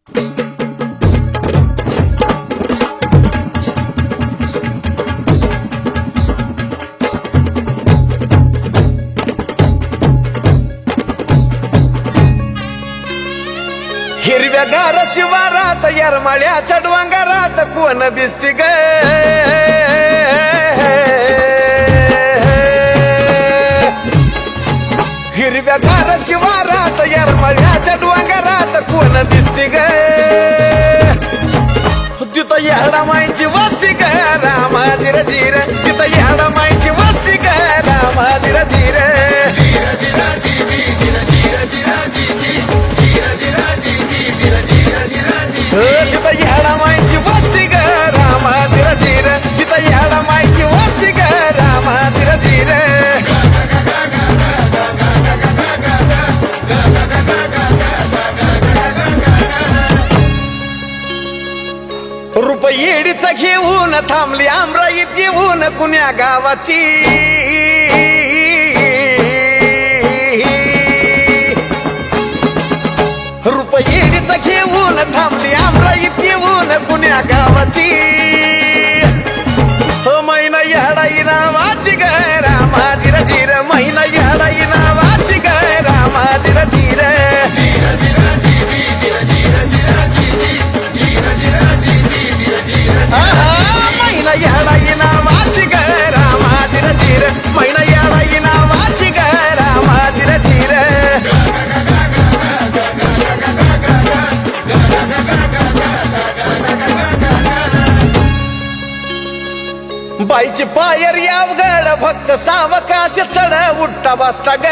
हिरव्यागार शिवारात येरमाळ्याच्या डोंगरात कोण दिसती ग हिरव्यागार शिवारात येरमाळ्याच्या डोंगरात कोण दिसती ग तिथं येडा माईची वस्ती ग रामाजीर जीर तिथं येडा माईची वस्ती ग रामाजीर जीर तिथं येडा माईची वस्ती ग रामाजीर जीर तिथं येडा माईची वस्ती ग रामाजीर जीर रुपयेडीचा घेऊन थांबली आमराईत येऊन कुण्या गावाची रुपयेडीचा घेऊन थांबली आमराईत येऊन कुण्या गावाची हो मैना येडाई नावाची ग रामाजीर जीर मैना येडाई नावाची ग रामाजीर जीर मैना येडाई नावाची ग रामाजीर जीर मैना येडाई नावाची ग रामाजीर जीर बाईची पायर यावगड फक्त सावकाश चढ उठता बसता ग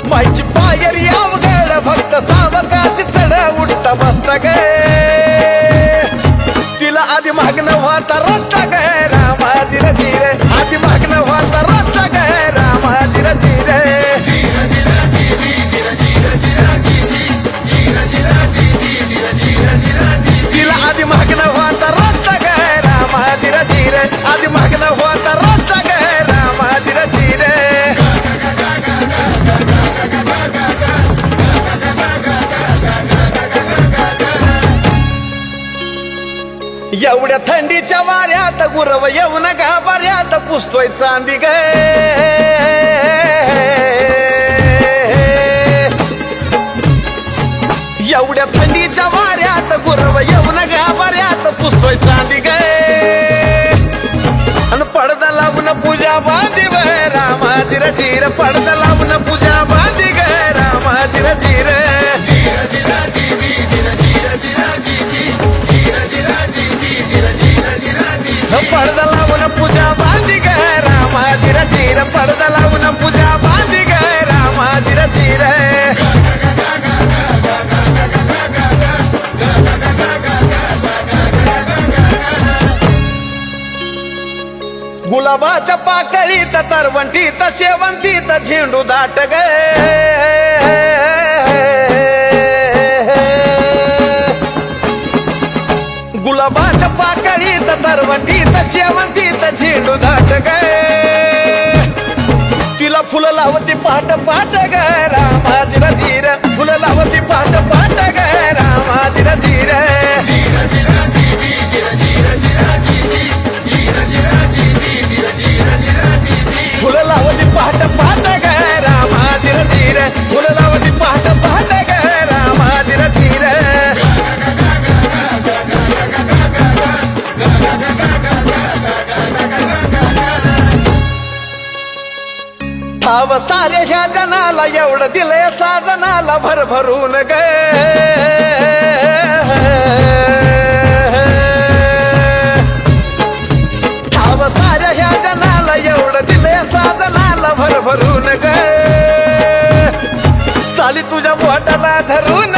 बाईची पायर यावगड फक्त सावकाश चढ उठता बसता ग तिला आधी मागणं व्हाता रस्ता ग रामाजीर जीर आधी मागणं व्हाता रस्ता ग रामाजीर जीर तिला आधी मागणं व्हाता रस्ता ग रामाजीर जीर आधी मागणं व्हाता रस्ता ग रामाजीर जीर एवढ्या थंडीच्या वाऱ्यात गुरव येऊन गाभाऱ्यात पुसतोय चांदी ग एवढ्या थंडीच्या वाऱ्यात गुरव येऊन गाभाऱ्यात पुसतोय चांदी ग आणि पडदा लावून पूजा बांधी ग रामाजीर जीर पडदा लावून पूजा बांधी ग रामाजीर जीर पडदा लावून पूजा बांधी ग रामाजीर जीर पडदा लावून पूजा बांधी ग रामाजीर जीर गुलाबाच्या पाकळीत तरवंटीत शेवंतीत झेंडू दाट ग गुलाबाच्या पाकळीत तरवंटीत शेवंतीत झेंडू दाट ग तिला फुलं लावती पाट पाट ग रामाजीर जीर फुलं लावती पाट पाट ग रामाजीर जीर फुलं लावती पाट पाट ग रामाजीर जीर फुलं लावती पाट पाट ग रामाजीर जीर ठाव सारे ह्या जनाला एवढं दिलंय साजनाला भरभरून ग ठाव साऱ्या ह्या जनाला एवढं दिलंय साजनाला भरभरून ग चाली तुझ्या बोटाला धरून